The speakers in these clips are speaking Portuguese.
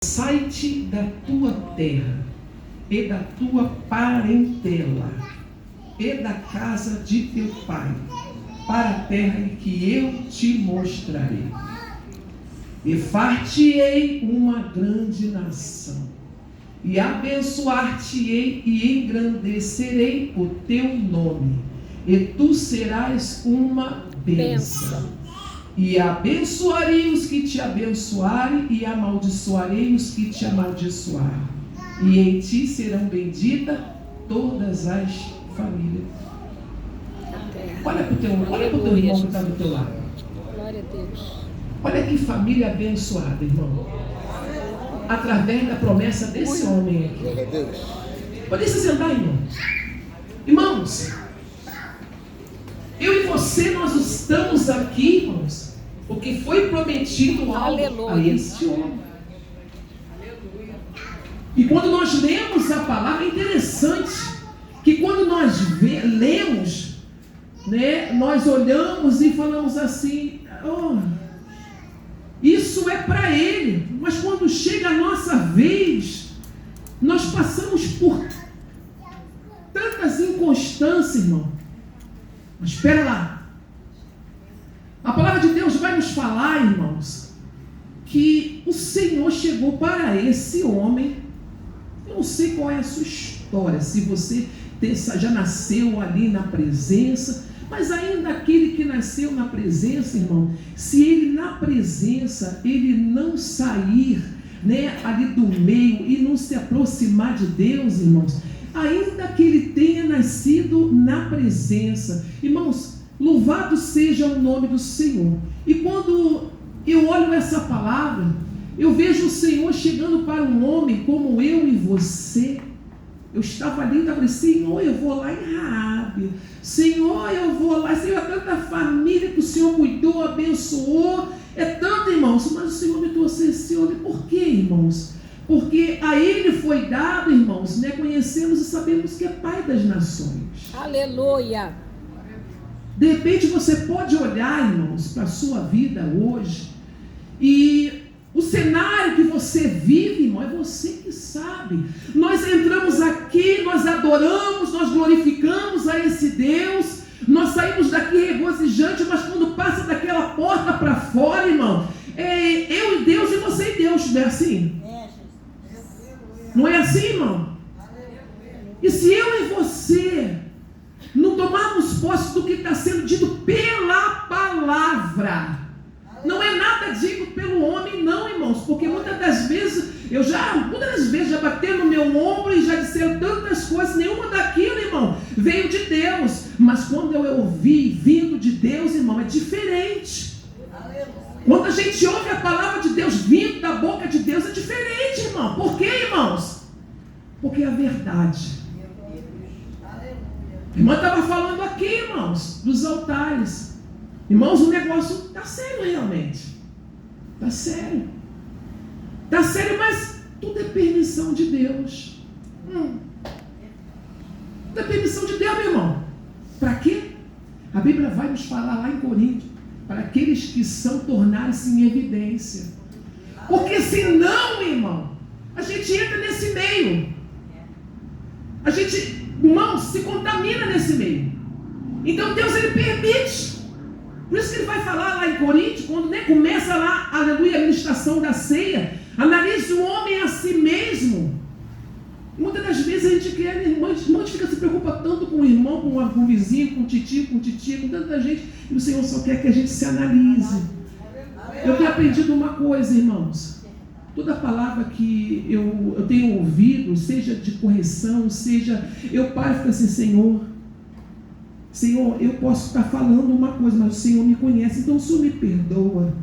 sai-te da tua terra e da tua parentela e da casa de teu pai, para a terra em que eu te mostrarei. E far-te-ei uma grande nação, e abençoar-te-ei e engrandecerei o teu nome, e tu serás uma bênção. E abençoarei os que te abençoarem, e amaldiçoarei os que te amaldiçoarem. E em ti serão benditas todas as famílias. Olha para o teu irmão que está do teu lado. Glória a Deus. Olha que família abençoada, irmão. Através da promessa desse homem aqui. Glória a Deus. Pode se sentar, irmão. Irmãos, eu e você, nós estamos aqui, irmãos, porque foi prometido algo a esse homem. E quando nós lemos a palavra, é interessante que quando nós lemos, né, nós olhamos e falamos assim, oh, isso é para ele. Mas quando chega a nossa vez, nós passamos por tantas inconstâncias, irmão. Mas espera lá. A palavra de Deus vai nos falar, irmãos, que o Senhor chegou para esse homem. Eu não sei qual é a sua história, se você já nasceu ali na presença, mas ainda aquele que nasceu na presença, irmão, se ele na presença, ele não sair, né, ali do meio e não se aproximar de Deus, irmãos, ainda que ele tenha nascido na presença, irmãos, louvado seja o nome do Senhor. E quando eu olho essa palavra, eu vejo o Senhor chegando para um homem como eu e você. Eu estava ali e falei, Senhor, eu vou lá em Raabe. Senhor, eu vou lá. Senhor, é tanta família que o Senhor cuidou, abençoou. É tanto, irmãos. Mas o Senhor me trouxe esse homem. Por quê, irmãos? Porque a ele foi dado, irmãos, né? Conhecemos e sabemos que é Pai das nações. Aleluia. De repente você pode olhar, irmãos, para a sua vida hoje e o cenário que você vive, irmão, é você que sabe. Nós entramos aqui, nós adoramos, nós glorificamos a esse Deus, nós saímos daqui regozijantes, mas quando passa daquela porta para fora, irmão, é eu e Deus e você e Deus, não é assim? Não é assim, irmão? E se eu e você não tomarmos posse do que está sendo dito pela palavra, não é nada dito pelo homem, não, irmãos, porque muitas das vezes já bateram no meu ombro e já disseram tantas coisas, nenhuma daquilo, irmão, veio de Deus, mas quando eu ouvi vindo de Deus, irmão, é diferente. Quando a gente ouve a palavra de Deus vindo da boca de Deus, é diferente, irmão. Por quê, irmãos? Porque é a verdade. A irmã estava falando aqui, irmãos, dos altares. Irmãos, o negócio está sério realmente. Está sério. Está sério, mas tudo é permissão de Deus. Tudo é permissão de Deus, meu irmão. Para quê? A Bíblia vai nos falar lá em Coríntios, para aqueles que são tornar-se em evidência. Porque senão, irmão, a gente entra nesse meio. A gente, irmão, se contamina nesse meio. Então Deus, ele permite. Por isso que ele vai falar lá em Coríntios, quando, né, começa lá, aleluia, a ministração da ceia, analise o homem a si mesmo. Muitas das vezes a gente quer, irmão, a gente fica se preocupa tanto com o irmão, com o vizinho, com o titio, com tanta gente, e o Senhor só quer que a gente se analise. Eu tenho aprendido uma coisa, irmãos, toda palavra que eu tenho ouvido, seja de correção, seja, eu paro e fico assim, Senhor, eu posso estar falando uma coisa, mas o Senhor me conhece, então o Senhor me perdoa,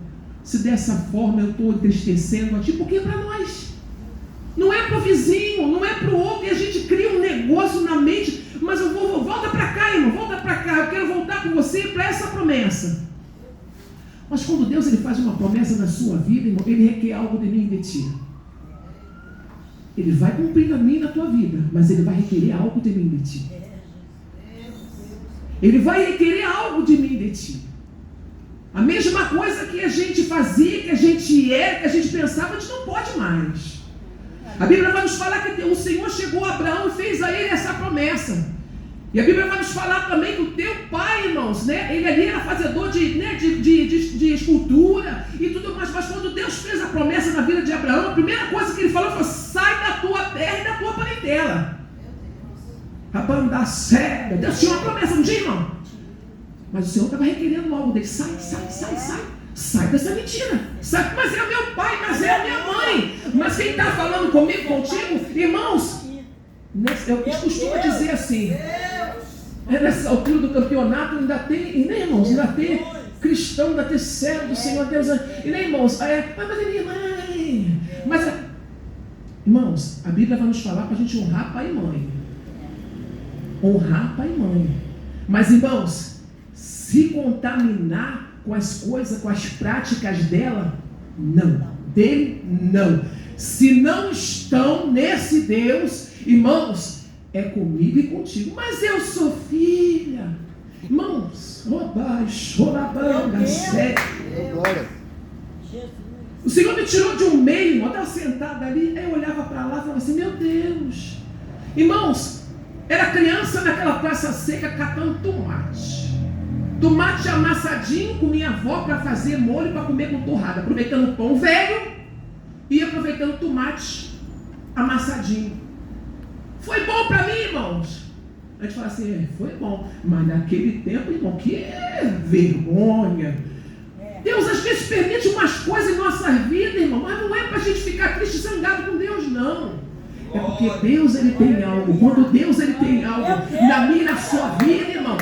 se dessa forma eu estou entristecendo a Ti, porque é para nós, não é para o vizinho, não é para o outro, e a gente cria um negócio na mente, mas volta para cá, irmão, volta para cá, eu quero voltar com você para essa promessa. Mas quando Deus, ele faz uma promessa na sua vida, irmão, ele requer algo de mim e de ti. Ele vai cumprir na minha e na tua vida, mas ele vai requerer algo de mim e de ti. Ele vai requerer algo de mim e de ti. A mesma coisa que a gente fazia, que a gente era, que a gente pensava, a gente não pode mais. A Bíblia vai nos falar que o Senhor chegou a Abraão e fez a ele essa promessa. E a Bíblia vai nos falar também que o teu pai, irmãos, né, ele ali era fazedor de escultura e tudo mais. Mas quando Deus fez a promessa na vida de Abraão, a primeira coisa que ele falou foi: sai da tua terra e da tua parentela. A banda séria. Deus tinha uma promessa, não tinha, irmão? Mas o Senhor estava requerendo algo dele: sai, sai, sai, sai. Sai dessa mentira. Sai. Mas é meu pai, mas é a minha mãe. Mas quem está falando comigo, contigo, irmãos, eu costumo dizer assim, nessa altura do campeonato ainda tem, né, irmãos? Ainda tem cristão, ainda tem servo do Senhor Deus. E nem, irmãos, mas é minha mãe. Mas, irmãos, a Bíblia vai nos falar para a gente honrar pai e mãe. Honrar pai e mãe. Mas, irmãos, se contaminar com as coisas, com as práticas dela, não. Dele, não. Se não estão nesse Deus, irmãos, é comigo e contigo. Mas eu sou filha. Irmãos, o Senhor me tirou de um meio, eu estava sentada ali, aí eu olhava para lá e falava assim: meu Deus. Irmãos, era criança naquela praça seca catando tomate. Tomate amassadinho com minha avó para fazer molho para comer com torrada, aproveitando o pão velho e aproveitando tomate amassadinho. Foi bom para mim, irmãos? A gente fala assim: foi bom, mas naquele tempo, irmão, que vergonha. Deus às vezes permite umas coisas em nossas vidas, irmão, mas não é para a gente ficar triste e zangado com Deus, não. É porque Deus, ele tem algo. Quando Deus, ele tem algo na minha e na sua vida, irmão,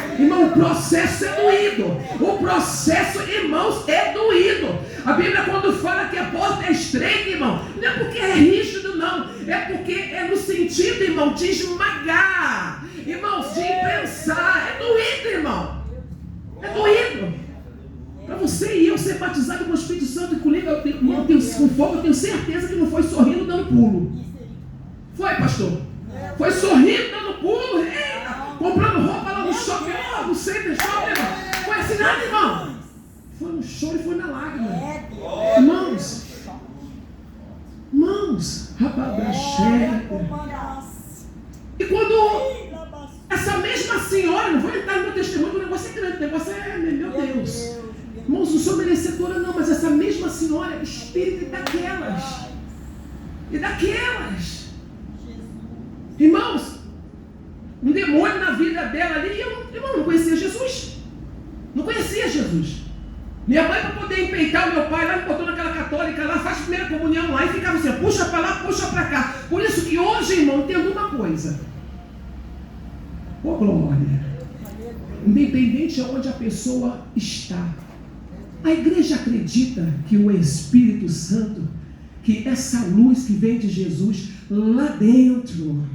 o processo é doído. O processo, irmãos, é doído. A Bíblia, quando fala que a porta é estreita, irmão, não é porque é rígido, não. É porque é no sentido, irmão, de esmagar, irmãos, de imprensar. É doído, irmão. É doído. Para você e eu ser batizado com o Espírito Santo e com fogo, eu tenho certeza que não foi sorrindo dando pulo. Foi, pastor? Foi sorrindo, dando pulo, comprando roupa lá no shopping, no center shopping, irmão. Foi assim nada, irmão. Foi no choro e foi na lágrima. Irmãos, e quando essa mesma senhora, não vou entrar no meu testemunho, o negócio é grande, o negócio é, meu Deus. Irmãos, não sou merecedora não, mas essa mesma senhora é espírito e daquelas. Irmãos, um demônio na vida dela ali, eu não conhecia Jesus. Não conhecia Jesus. Minha mãe, para poder empeitar o meu pai lá, me botou naquela católica lá, faz primeira comunhão lá e ficava assim, puxa para lá, puxa para cá. Por isso que hoje, irmão, entendo uma coisa. Glória. Independente de onde a pessoa está, a igreja acredita que o Espírito Santo, que essa luz que vem de Jesus, lá dentro,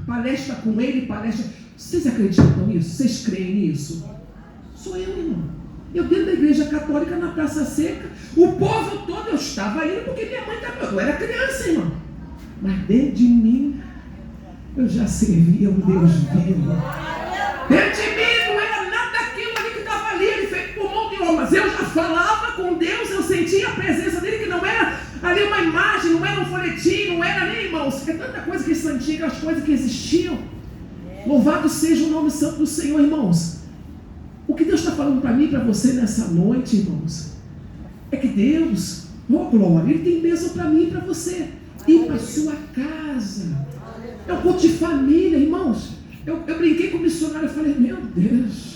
palestra com ele, Vocês acreditam nisso? Vocês creem nisso? Sou eu, irmão. Eu dentro da igreja católica, na Praça Seca, o povo todo, eu estava indo porque minha mãe estava. Eu era criança, irmão. Mas dentro de mim, eu já servia um Deus vivo. Dentro de mim não era nada daquilo ali que estava ali, ele feito por mão de homem. Mas eu já falava com Deus, eu sentia a presença dele, que não era ali uma imagem, não era um folhetim, não era nem, irmãos. É tanta coisa que são antigas, as coisas que existiam. Louvado seja o nome santo do Senhor, irmãos. O que Deus está falando para mim e para você nessa noite, irmãos, é que Deus, glória, Ele tem bênção para mim e para você. E para a sua casa. É um culto de família, irmãos. Eu brinquei com o missionário e falei, meu Deus,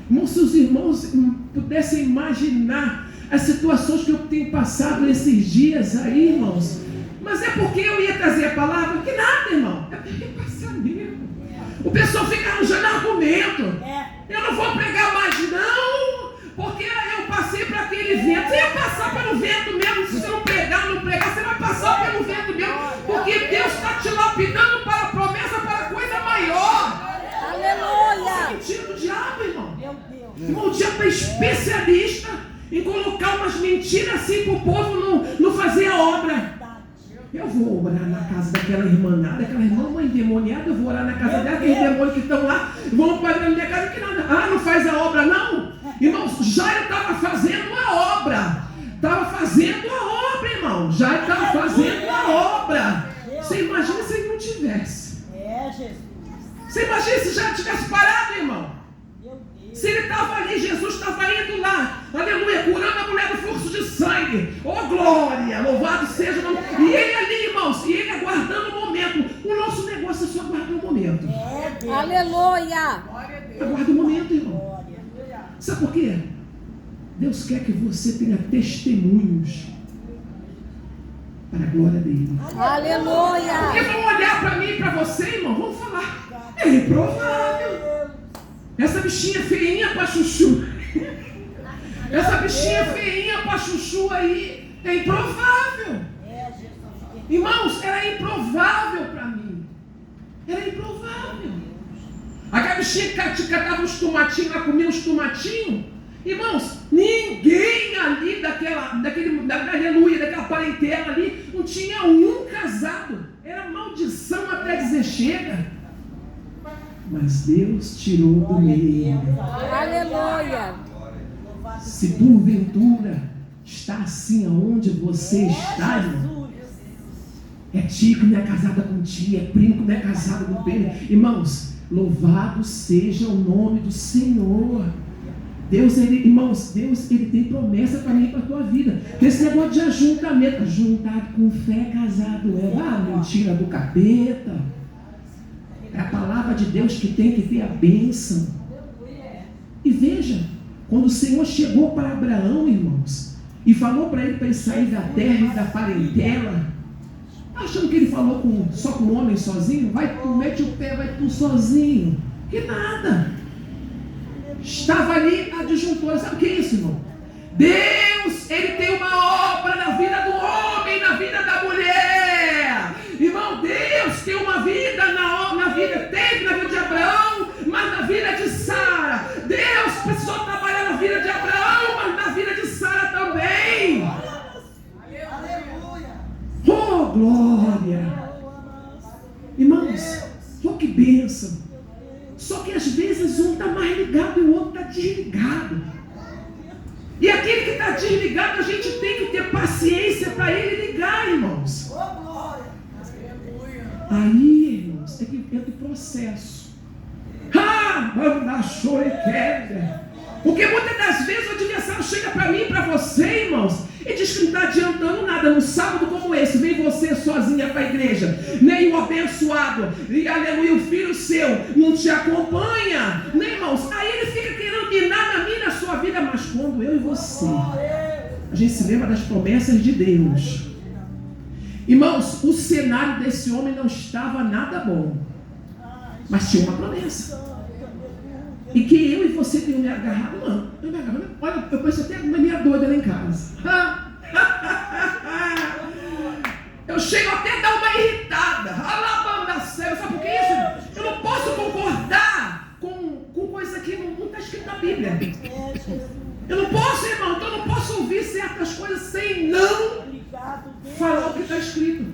irmãos, se os irmãos pudessem imaginar as situações que eu tenho passado nesses dias aí, irmãos. Mas é porque eu ia trazer a palavra, que nada, irmão. É porque passar mesmo. O pessoal fica arranjando argumento. Eu não vou pregar mais não, porque eu passei para aquele vento. Você ia passar pelo vento mesmo. Se você não pregar, você vai passar pelo vento mesmo. Porque Deus está te lapidando para a promessa, para a coisa maior. Aleluia! Isso é mentira do diabo, irmão. Irmão, o diabo é especialista em colocar umas mentiras assim para o povo não fazer a obra. Eu vou orar na casa daquela irmã, daquela irmã endemoniada, eu vou orar na casa dela, aqueles demônios que estão lá, vão para a minha casa que nada. Ah, não faz a obra não? Irmãos, Jairo estava fazendo a obra. Estava fazendo a obra, irmão. Jairo estava fazendo a obra. Você imagina se ele não tivesse. Você imagina se já tivesse parado, irmão. Se ele estava ali, Jesus estava indo lá, aleluia, curando a mulher do fluxo de sangue. Oh glória, louvado seja o nome. E ele ali, irmãos, e ele aguardando o momento. O nosso negócio é só aguardar o momento. Aleluia. Aguarda o momento, irmão. Sabe por quê? Deus quer que você tenha testemunhos para a glória dele. Aleluia. Porque vão olhar para mim e para você, irmão, vão falar: é improvável. Essa bichinha feinha para chuchu. Essa bichinha feinha para chuchu aí é improvável. Irmãos, era improvável para mim. Era improvável. Aquela bichinha que catava os tomatinhos, ela comia os tomatinhos. Irmãos, ninguém ali daquela parentela ali, não tinha um casado. Era maldição até dizer chega. Mas Deus tirou do meio. Aleluia. Se porventura está assim aonde você está, irmão, é tio que não é casada com tia, é primo que não é casado com primo. Irmãos, louvado seja o nome do Senhor. Deus, irmãos, Deus, Ele tem promessa para mim e para a tua vida. Esse negócio de ajuntamento, juntado com fé, casado é mentira do capeta. É a palavra de Deus que tem que ter a bênção. E veja, quando o Senhor chegou para Abraão, irmãos, e falou para ele sair da terra e da parentela, achando que ele falou só com o homem sozinho? Vai tu, mete o pé, vai tu sozinho. Que nada. Estava ali a disjuntora. Sabe o que é isso, irmão? Deus, Ele tem uma obra na vida do homem, na vida da mulher. Irmão, Deus tem uma vida na vida, teve na vida de Abraão, mas na vida de Sara. Deus precisou trabalhar na vida de Abraão, mas na vida de Sara também. Aleluia. Oh, glória. Irmãos, oh, que bênção. Só que às vezes um está mais ligado e o outro está desligado. E aquele que está desligado, a gente tem que ter paciência para ele ligar, irmãos. Aí, irmãos, é que entra o processo. Vamos dar choro e quebra. Porque muitas das vezes o adversário chega para mim e para você, irmãos, e diz que não está adiantando nada. Num sábado como esse, vem você sozinha para a igreja, nem o abençoado, e aleluia, o filho seu não te acompanha, né, irmãos? Aí ele fica querendo minar na minha, na sua vida. Mas quando eu e você, a gente se lembra das promessas de Deus, irmãos, o cenário desse homem não estava nada bom, mas tinha uma promessa. E que eu e você tenham me agarrado, mano. Eu me agarrado. Olha, eu conheço até uma minha doida lá em casa. Eu chego até a dar uma irritada. Alabanda céu. Sabe por que isso? Eu não posso concordar com coisa que não está escrito na Bíblia. Eu não posso, irmão. Então eu não posso ouvir certas coisas sem não falar o que está escrito.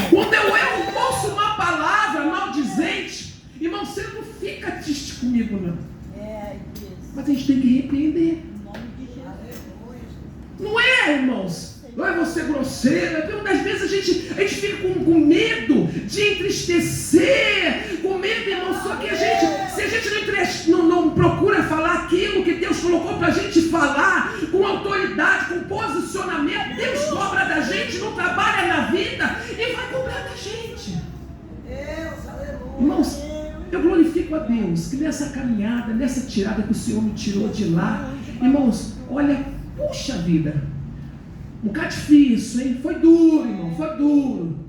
Quando eu ouço uma palavra maldizente, irmão, você não fica triste comigo, não. Mas a gente tem que repreender. Não é, irmãos? Não é você grosseiro. Porque muitas vezes a gente fica com medo de entristecer. Com medo, irmão. Só que se a gente não procura falar aquilo que Deus colocou para a gente falar, com autoridade, com posicionamento, Deus cobra da gente, não trabalha na vida e vai cobrar da gente. Irmãos, eu glorifico a Deus que nessa caminhada, nessa tirada que o Senhor me tirou de lá, irmãos, olha, puxa vida, um bocado difícil, hein? Foi duro, irmão, foi duro.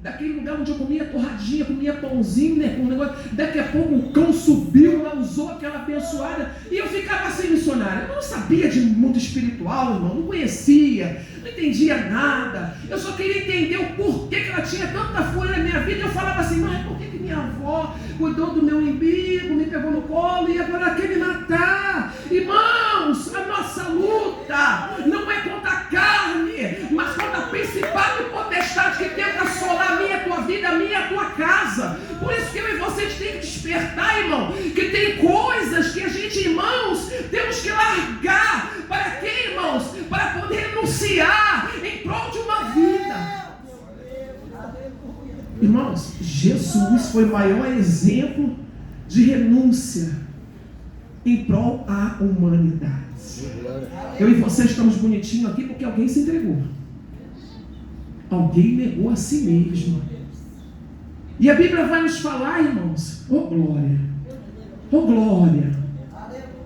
Daquele lugar onde eu comia torradinha, comia pãozinho, né? Com um negócio, daqui a pouco o cão subiu, lá usou aquela abençoada, e eu ficava sem missionário. Eu não sabia de mundo espiritual, irmão, não conhecia, não entendia nada. Eu só queria entender o porquê que ela tinha tanta fúria na minha vida. Eu falava assim, mas por que minha avó cuidou do meu umbigo, me pegou no colo e agora quer me matar? Irmãos, a nossa luta não é contra a carne, mas contra a principal e potestade que tenta assolar a minha, a tua vida, a minha e a tua casa. Por isso que eu e você tem que despertar, irmão, que tem coisas que a gente, irmãos, temos que ir lá Irmãos, Jesus foi o maior exemplo de renúncia em prol à humanidade. Eu e você estamos bonitinhos aqui porque alguém se entregou. Alguém negou a si mesmo. E a Bíblia vai nos falar, irmãos, oh glória, oh glória.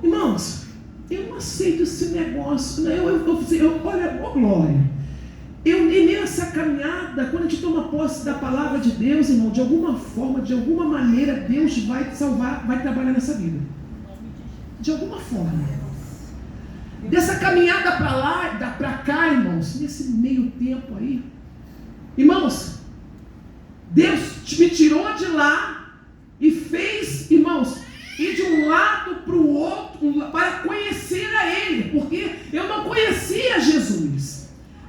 Irmãos, eu não aceito esse negócio. Olha, oh glória. E nessa caminhada, quando a gente toma posse da palavra de Deus, irmão, de alguma forma, de alguma maneira, Deus vai te salvar, vai trabalhar nessa vida. De alguma forma. Dessa caminhada para lá, para cá, irmãos, nesse meio tempo aí, irmãos, Deus me tirou de lá e fez, irmãos, ir de um lado para o outro, para conhecer a Ele, porque eu não conhecia Jesus.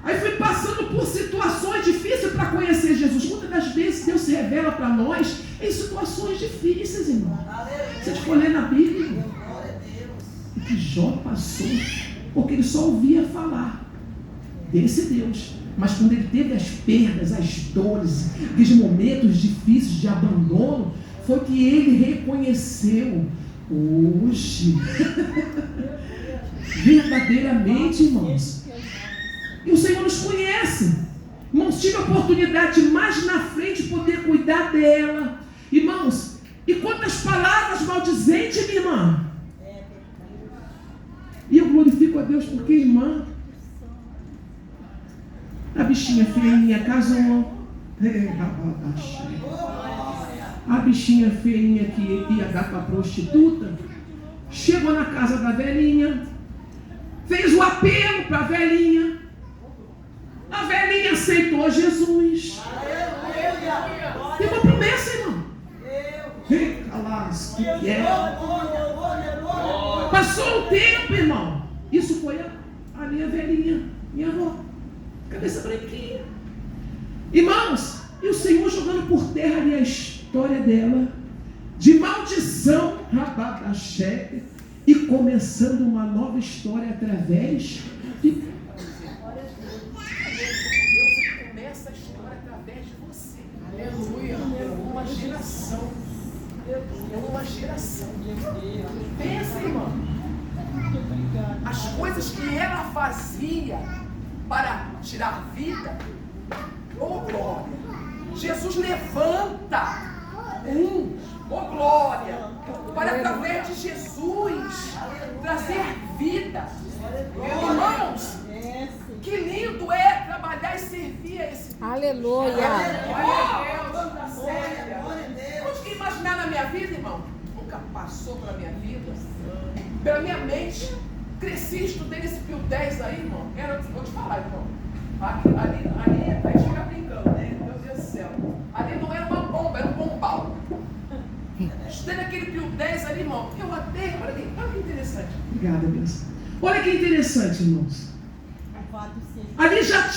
Aí fui passando por situações difíceis para conhecer Jesus. Muitas das vezes Deus se revela para nós em situações difíceis, irmão. Se a gente for ler na Bíblia, o que Jó passou, porque ele só ouvia falar desse Deus. Mas quando ele teve as perdas, as dores, aqueles momentos difíceis de abandono, foi que ele reconheceu hoje, verdadeiramente, irmãos. E o Senhor nos conhece. Irmãos, tive a oportunidade de mais na frente poder cuidar dela. Irmãos, e quantas palavras maldizentes, minha irmã. E eu glorifico a Deus porque, irmã, a bichinha feinha casou. A bichinha feinha que ia dar para a prostituta chegou na casa da velhinha, fez o apelo para a velhinha. A velhinha aceitou Jesus. Tem uma promessa, irmão. Que é. Passou o tempo, irmão. Isso foi a minha velhinha, minha avó, cabeça branquinha. Irmãos, e o Senhor jogando por terra ali a história dela, de maldição, Rababaxé, e começando uma nova história através de Deus. Deus começa a história através de você. Aleluia. Uma geração. Uma geração. Pensa, irmão. As coisas que ela fazia para tirar vida, oh glória. Jesus levanta oh glória, para através de Jesus trazer vida. Irmãos, que lindo é trabalhar e servir a esse Deus. Aleluia. Onde que imaginar na minha vida, irmão? Nunca passou pela minha vida, pela minha mente. Cresci, estudei nesse Pio 10 aí, irmão. Vou te falar, irmão. Ali a gente fica brincando, né? Meu Deus do céu. Ali não era uma bomba, era um bombal. Estudei naquele Pio 10 ali, irmão. Eu até. Olha que interessante. Obrigada, Deus. Olha que interessante, irmãos. Ali já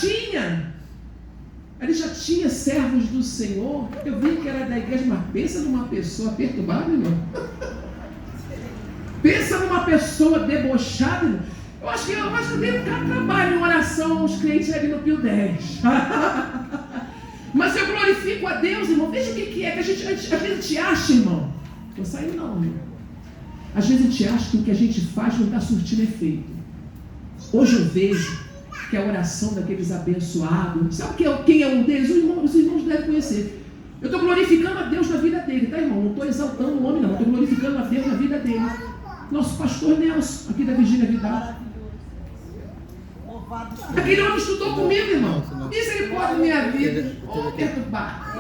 tinha servos do Senhor. Eu vi que era da igreja, mas pensa numa pessoa perturbada, irmão. Pensa numa pessoa debochada, irmão. Eu acho que tem um trabalho em oração aos crentes ali no Pio 10. Mas eu glorifico a Deus, irmão. Veja o que é que às vezes a gente acha, irmão. Não saiu não, irmão. Às vezes a gente acha que o que a gente faz não está surtindo efeito. Hoje eu vejo que a oração daqueles abençoados, sabe quem é um deles? Os irmãos devem conhecer. Eu estou glorificando a Deus na vida dele, tá, irmão? Não estou exaltando o homem, não. Estou glorificando a Deus na vida dele. Nosso pastor Nelson, aqui da Virgínia Vidal. Aquele homem estudou comigo, irmão. Misericórdia da minha vida. Oh, perturbar.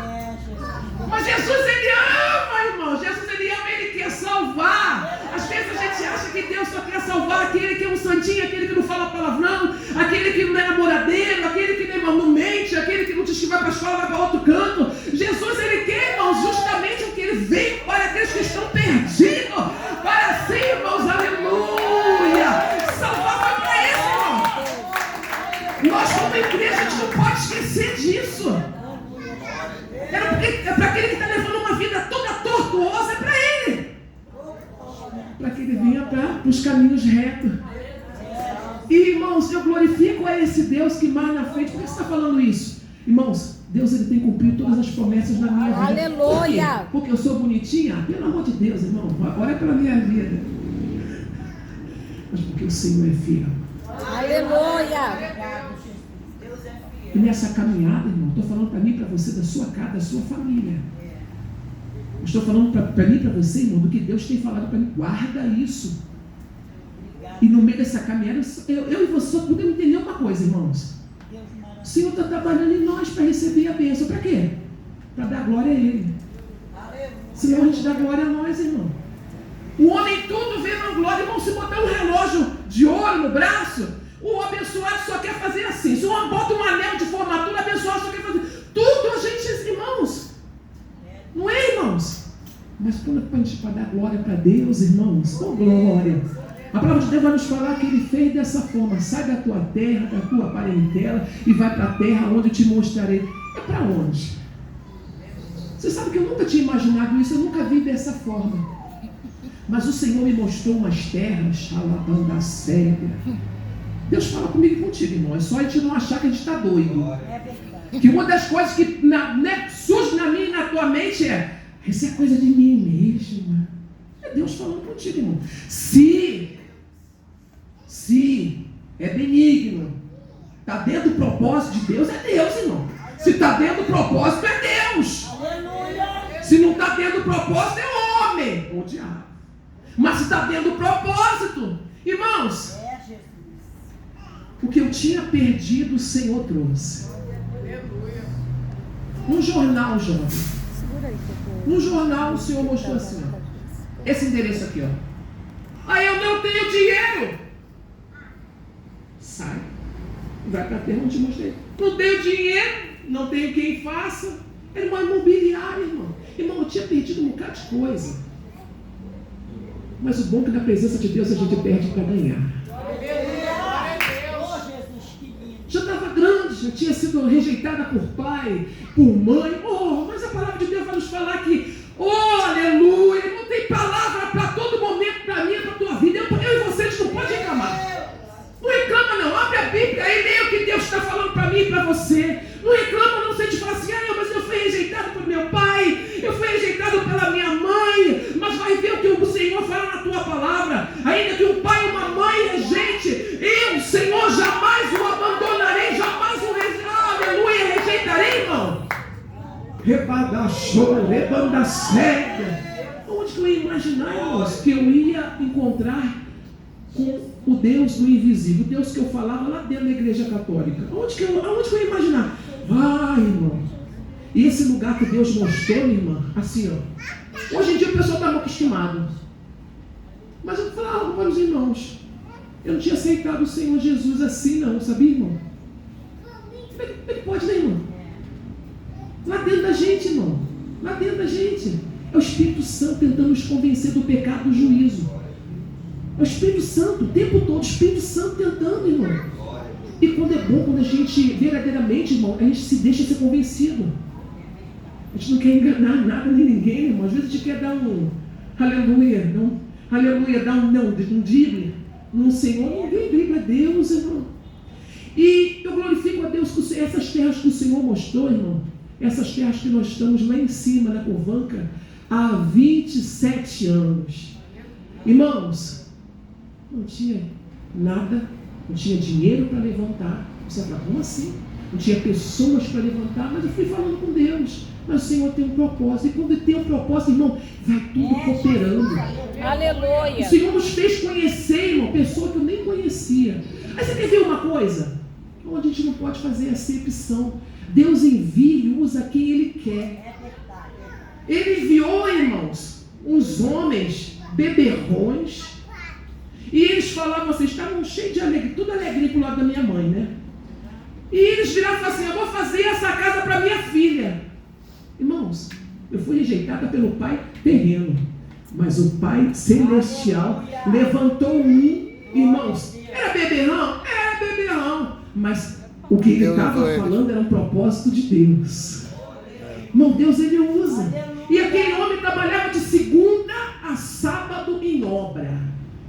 Mas Jesus, ele ama, irmão. Jesus, ele ama, ele quer salvar. Às vezes a gente acha que Deus só quer salvar aquele que é um santinho, aquele que não fala palavrão, aquele que não é namoradeiro, aquele que não mente, aquele que não diz que vai para a escola, vai para outro canto. Jesus, ele quer, irmãos, justamente o que ele veio para aqueles que estão perdidos. Para si, irmãos, aleluia. Salvar foi para isso, irmão. Nós, como igreja, a gente não pode esquecer disso. É para aquele que está levando uma vida toda tortuosa, é para ele. Para que ele venha para os caminhos retos. E, irmãos, eu glorifico a esse Deus que mais na frente. Por que você está falando isso? Irmãos, Deus ele tem cumprido todas as promessas na minha vida. Aleluia! Por quê? Porque eu sou bonitinha? Pelo amor de Deus, irmão, ora pela minha vida. Mas porque o Senhor é fiel. Aleluia! E nessa caminhada, irmão, estou falando para mim, para você, da sua casa, da sua família. Estou falando para mim, para você, irmão, do que Deus tem falado para mim. Guarda isso. E no meio dessa caminhada, eu e você só podemos entender uma coisa, irmãos. O Senhor está trabalhando em nós para receber a bênção. Para quê? Para dar glória a Ele. Senão a gente dá glória a nós, irmão. O homem tudo vê na glória, irmão. Se botar um relógio de ouro no braço, o abençoado só quer fazer assim. Se um bota um anel de formatura, o abençoado só quer fazer. Tudo a gente, irmãos. Não é, irmãos? Mas quando a gente vai dar glória para Deus, irmãos, oh glória. A palavra de Deus vai nos falar que Ele fez dessa forma. Sai da tua terra, da tua parentela e vai para a terra onde eu te mostrarei. É para onde? Você sabe que eu nunca tinha imaginado isso, eu nunca vi dessa forma. Mas o Senhor me mostrou umas terras, xalabanda cega. Deus fala comigo e contigo, irmão. É só a gente não achar que a gente está doido. Que uma das coisas que surge na minha e na tua mente é: isso é coisa de mim mesmo. É Deus falando contigo, irmão. Se é benigno, está dentro do propósito de Deus, é Deus, irmão. Se está dentro do propósito, é Deus. Se não está dentro do propósito, é homem ou diabo. Mas se está dentro do propósito, irmãos, o que eu tinha perdido, o Senhor trouxe. No jornal, jovem. No jornal, o Senhor mostrou assim, ó, esse endereço aqui, ó. Aí eu não tenho dinheiro. Sai. Vai para a terra onde te mostrei. Não tenho dinheiro, não tenho quem faça. Era uma imobiliária, irmão. Irmão, eu tinha perdido um bocado de coisa. Mas o bom é que na presença de Deus a gente perde para ganhar. Já estava grande, já tinha sido rejeitada por pai, por mãe. Mas a palavra de Deus vai nos falar que, aleluia, não tem palavra para todo momento, para mim e para a tua vida. Eu e você, a gente não pode reclamar. Não reclama não, abre a Bíblia e leia o que Deus está falando para mim e para você. Não reclama não, você te fala assim: mas eu fui rejeitado por meu pai, eu fui rejeitado pela minha mãe. Mas vai ver o que o Senhor fala na tua palavra. Ainda que um pai e uma mãe rejeite, eu, Senhor, jamais o abandonarei, jamais o rejeitarei, irmão. Rebadachou, rebanda cega. Onde que eu ia imaginar, irmãos, que eu ia encontrar com o Deus do invisível, o Deus que eu falava lá dentro da igreja católica? Aonde que eu ia imaginar? Irmão. E esse lugar que Deus mostrou, minha irmã, assim, ó. Hoje em dia o pessoal está acostumado. Mas eu falava para os irmãos, eu não tinha aceitado o Senhor Jesus assim não, sabia, irmão? Ele pode, né, irmão? Lá dentro da gente, irmão. Lá dentro da gente. É o Espírito Santo tentando nos convencer do pecado e do juízo. É o Espírito Santo, o tempo todo, o Espírito Santo tentando, irmão. E quando é bom, quando a gente verdadeiramente, irmão, a gente se deixa ser convencido. A gente não quer enganar nada nem ninguém, irmão. Às vezes a gente quer dar um aleluia, dar um drible no Senhor. Ninguém dribla a Deus, irmão. E eu glorifico a Deus por essas terras que o Senhor mostrou, irmão. Essas terras que nós estamos lá em cima, na Corvanca, há 27 anos. Irmãos, não tinha nada, não tinha dinheiro para levantar. Você fala, como assim? Não tinha pessoas para levantar, mas eu fui falando com Deus. Mas o Senhor tem um propósito, e quando tem um propósito, irmão, vai tudo cooperando. Aleluia. O Senhor nos fez conhecer, irmão, pessoa que eu nem conhecia. Aí você quer ver uma coisa? Onde a gente não pode fazer acepção. Deus envia e usa quem Ele quer. Ele enviou, irmãos, uns homens beberrões, e eles falavam assim, estavam cheios de alegria, tudo alegria pro lado da minha mãe, né? E eles viraram e falaram assim, eu vou fazer essa casa para minha filha. Irmãos, eu fui rejeitada pelo pai terreno, mas o pai celestial levantou um, irmãos, era beberrão? Era beberrão, mas o que ele estava falando era um propósito de Deus. Irmão, Deus ele usa. E aquele homem trabalhava de segunda a sábado em obra,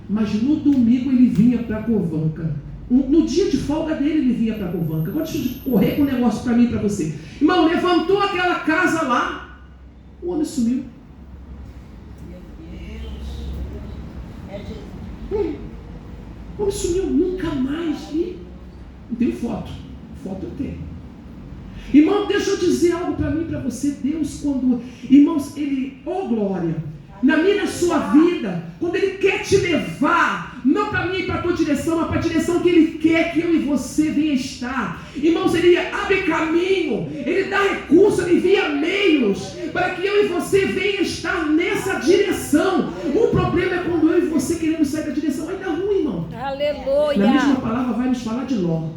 mas no domingo ele vinha para a Corvanca. No dia de folga dele, ele vinha para a Bovanca. Agora deixa eu correr com um negócio para mim e para você. Irmão, levantou aquela casa lá, o homem sumiu. O homem sumiu, nunca mais vi. Não tenho foto. Foto eu tenho. Irmão, deixa eu dizer algo para mim e para você. Deus, quando... Irmãos, Ele... Oh, glória! Na minha e na sua vida, quando Ele quer te levar, não para mim e para a tua direção, mas para a direção que Ele quer que eu e você venha estar. Irmãos, Ele abre caminho, Ele dá recurso, Ele envia meios para que eu e você venha estar nessa direção. O problema é quando eu e você queremos sair da direção. Vai dar ruim, irmão. Aleluia. Na mesma palavra vai nos falar de Ló.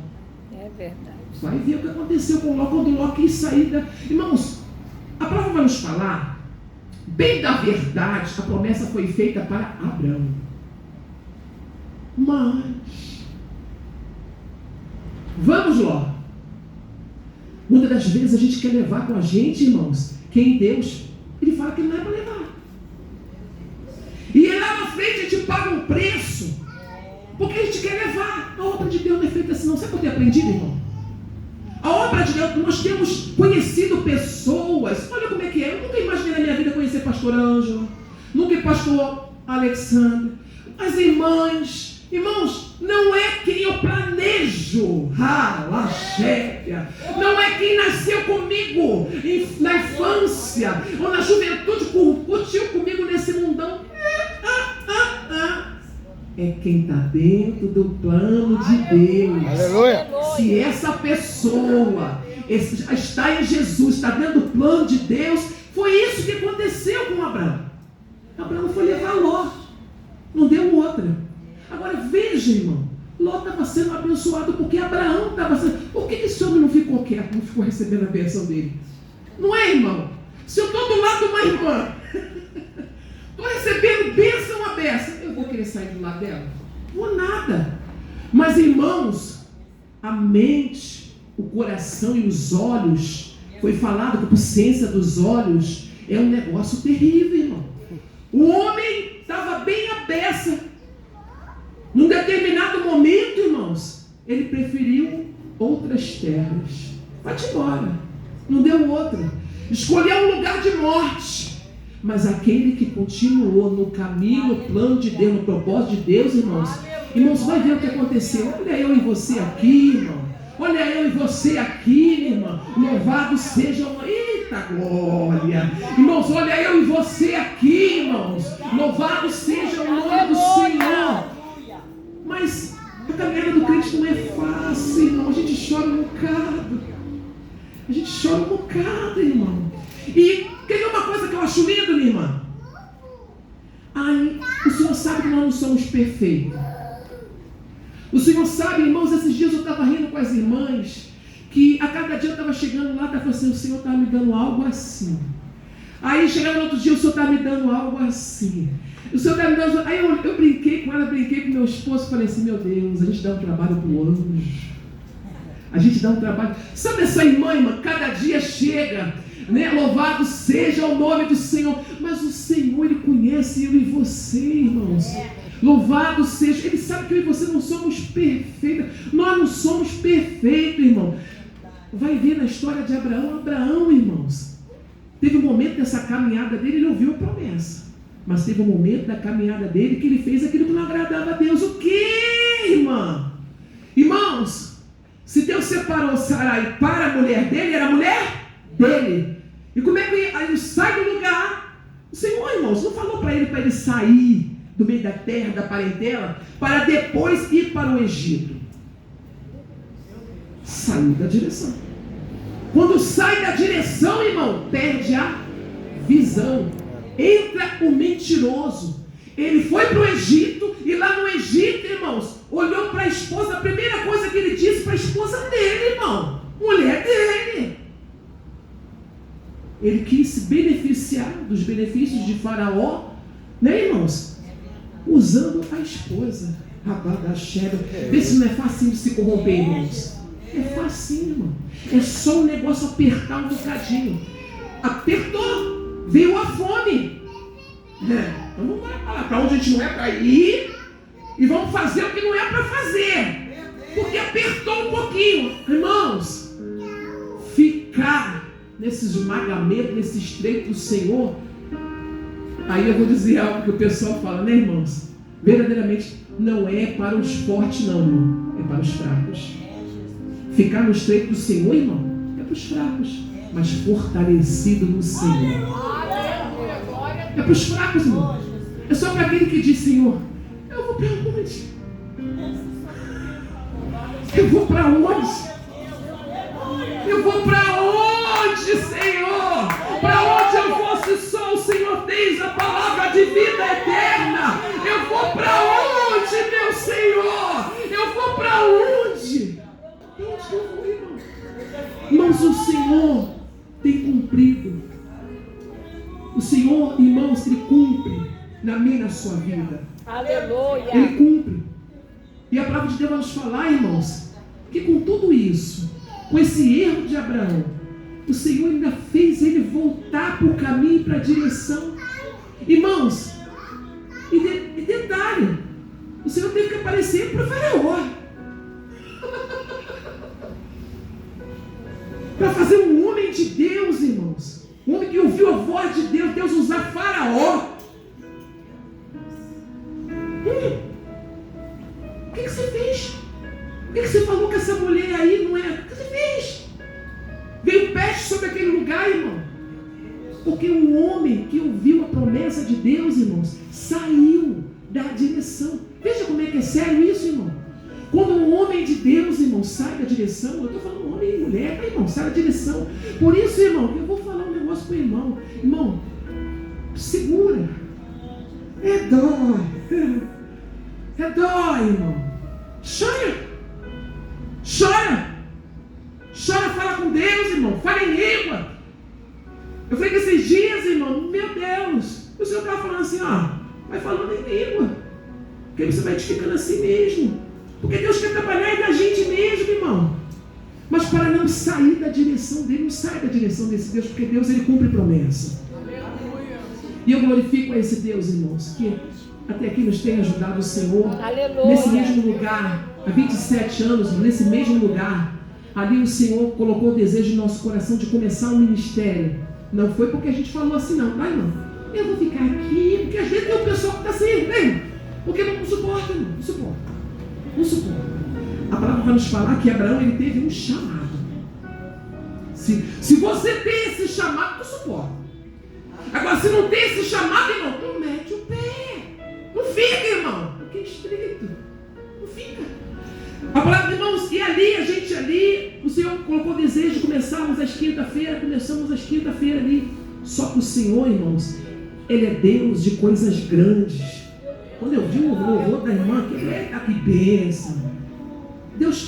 É verdade. Vai ver o que aconteceu com Ló quando Ló quis sair da... Irmãos, a palavra vai nos falar, bem da verdade, a promessa foi feita para Abraão. Mas, vamos Ló. Muitas das vezes a gente quer levar com a gente, irmãos, quem Deus, Ele fala que não é para levar. E lá na frente a gente paga um preço, porque a gente quer levar. A obra de Deus não é feita assim não. Sabe o que eu tenho aprendido, irmão? A obra de Deus, nós temos conhecido pessoas. Olha como é que é. Eu nunca imaginei na minha vida conhecer pastor Ângelo, nunca pastor Alexandre, as irmãs. Irmãos, não é quem eu planejo. Não é quem nasceu comigo na infância ou na juventude, curtiu comigo nesse mundão. É quem está dentro do plano de Deus. Aleluia. Se essa pessoa está em Jesus, está dentro do plano de Deus, foi isso que aconteceu com Abraão. Abraão foi levar Ló, não deu outra. Agora veja, irmão, Ló estava sendo abençoado porque Abraão estava sendo... Por que esse homem não ficou quieto, não ficou recebendo a bênção dele? Não é, irmão? Se eu estou do lado de uma irmã, estou recebendo bênção a bênção, eu vou querer sair do lado dela? Vou nada. Mas, irmãos, a mente, o coração e os olhos, foi falado que a consciência dos olhos é um negócio terrível, irmão. O homem estava bem à beça. Num determinado momento, irmãos, ele preferiu outras terras. Vai-te embora. Não deu outra. Escolheu um lugar de morte. Mas aquele que continuou no caminho, no plano de Deus, no propósito de Deus, irmãos, vai ver o que aconteceu. Olha eu e você aqui, irmão. Olha eu e você aqui, irmão. Louvado seja o... Eita glória. Irmãos, olha eu e você aqui, irmãos. Louvado seja o nome do Senhor. Mas a caminhada do crente não é fácil, irmão. A gente chora um bocado. A gente chora um bocado, irmão. E quer ver uma coisa que eu acho lindo, minha irmã? Ai, o Senhor sabe que nós não somos perfeitos. O Senhor sabe, irmãos, esses dias eu estava rindo com as irmãs, que a cada dia eu estava chegando lá, estava falando assim, o Senhor estava me dando algo assim. Aí chegando no outro dia, o Senhor estava me dando algo assim. O Senhor estava me dando... Aí eu brinquei com ela, brinquei com meu esposo, falei assim, meu Deus, a gente dá um trabalho para o anjo. A gente dá um trabalho... Sabe essa irmã, cada dia chega... Né? Louvado seja o nome do Senhor. Mas o Senhor, Ele conhece eu e você, irmãos. Louvado seja. Ele sabe que eu e você não somos perfeitos. Nós não somos perfeitos, irmão. Vai ver na história de Abraão. Abraão, irmãos, teve um momento dessa caminhada dele, ele ouviu a promessa. Mas teve um momento da caminhada dele que ele fez aquilo que não agradava a Deus. O que, irmã? Irmãos, se Deus separou Sarai para a mulher dele, era a mulher dele. E como é que ele sai do lugar? O Senhor, irmãos, não falou para ele sair do meio da terra, da parentela, para depois ir para o Egito. Saiu da direção. Quando sai da direção, irmão, perde a visão. Entra o mentiroso. Ele foi para o Egito, e lá no Egito, irmãos, olhou para a esposa, a primeira coisa que ele disse para a esposa dele, irmão, mulher dele. Ele quis se beneficiar dos benefícios de Faraó, né, irmãos? Usando a esposa. Vê se não é facinho de se corromper, irmãos. É facinho, irmão. É só um negócio apertar um bocadinho. Apertou, veio a fome. Então vamos para lá, para onde a gente não é para ir, e vamos fazer o que não é para fazer. Porque apertou um pouquinho. Irmãos, ficar nesse esmagamento, nesse estreito do Senhor. Aí eu vou dizer algo que o pessoal fala, né, irmãos? Verdadeiramente não é para os fortes, não, irmão. É para os fracos. Ficar no estreito do Senhor, irmão, é para os fracos. Mas fortalecido no Senhor. É para os fracos, irmão. É só para aquele que diz, Senhor, eu vou para onde? Eu vou para onde? Eu vou para onde, Senhor? Para onde eu fosse só, o Senhor tens a palavra de vida eterna. Eu vou para onde, meu Senhor? Eu vou para onde? Para onde eu vou, irmão? Irmãos, o Senhor tem cumprido. O Senhor, irmãos, Ele cumpre na minha e na sua vida. Aleluia. Ele cumpre. E a palavra de Deus vai nos falar, irmãos, que com tudo isso, com esse erro de Abraão, o Senhor ainda fez ele voltar para o caminho, para a direção. Irmãos, e detalhe, o Senhor teve que aparecer para Faraó. Para fazer um homem de Deus, irmãos. Um homem que ouviu a voz de Deus, Deus usar Faraó. O que você fez? Por que você falou que essa mulher aí não é? O que você fez? Veio peste sobre aquele lugar, irmão. Porque um homem que ouviu a promessa de Deus, irmãos, saiu da direção. Veja como é que é sério isso, irmão. Quando um homem de Deus, irmão, sai da direção, eu estou falando homem e mulher, irmão, sai da direção. Por isso, irmão, eu vou falar um negócio para o irmão. Irmão, segura. É dó. É dó, irmão. Chora. Chora. Chora, fala com Deus, irmão. Fala em língua. Eu falei que esses dias, irmão, meu Deus, o Senhor estava falando assim, ó, vai falando em língua. Porque você vai edificando assim mesmo. Porque Deus quer trabalhar na gente mesmo, irmão. Mas para não sair da direção dele, não sai da direção desse Deus, porque Deus, ele cumpre promessa. E eu glorifico a esse Deus, irmãos, que até aqui nos tem ajudado o Senhor. Aleluia. Nesse mesmo lugar, há 27 anos, nesse mesmo lugar, ali o Senhor colocou o desejo no nosso coração de começar um ministério. Não foi porque a gente falou assim, não, vai não. Eu vou ficar aqui, porque às vezes tem um pessoal que está assim, vem, porque não suporta, irmão, não suporta. Não suporta. A palavra vai nos falar que Abraão, ele teve um chamado. Se você tem esse chamado, tu suporta. Agora, se não tem esse chamado, irmão, não mete o pé. Não fica, irmão. Porque é estreito. Não fica. A palavra, irmãos, e ali, a gente ali, o Senhor colocou o desejo de começarmos às quinta-feira, começamos às quinta-feira ali. Só que o Senhor, irmãos, Ele é Deus de coisas grandes. Quando eu vi o louvor da irmã, que bênção. Deus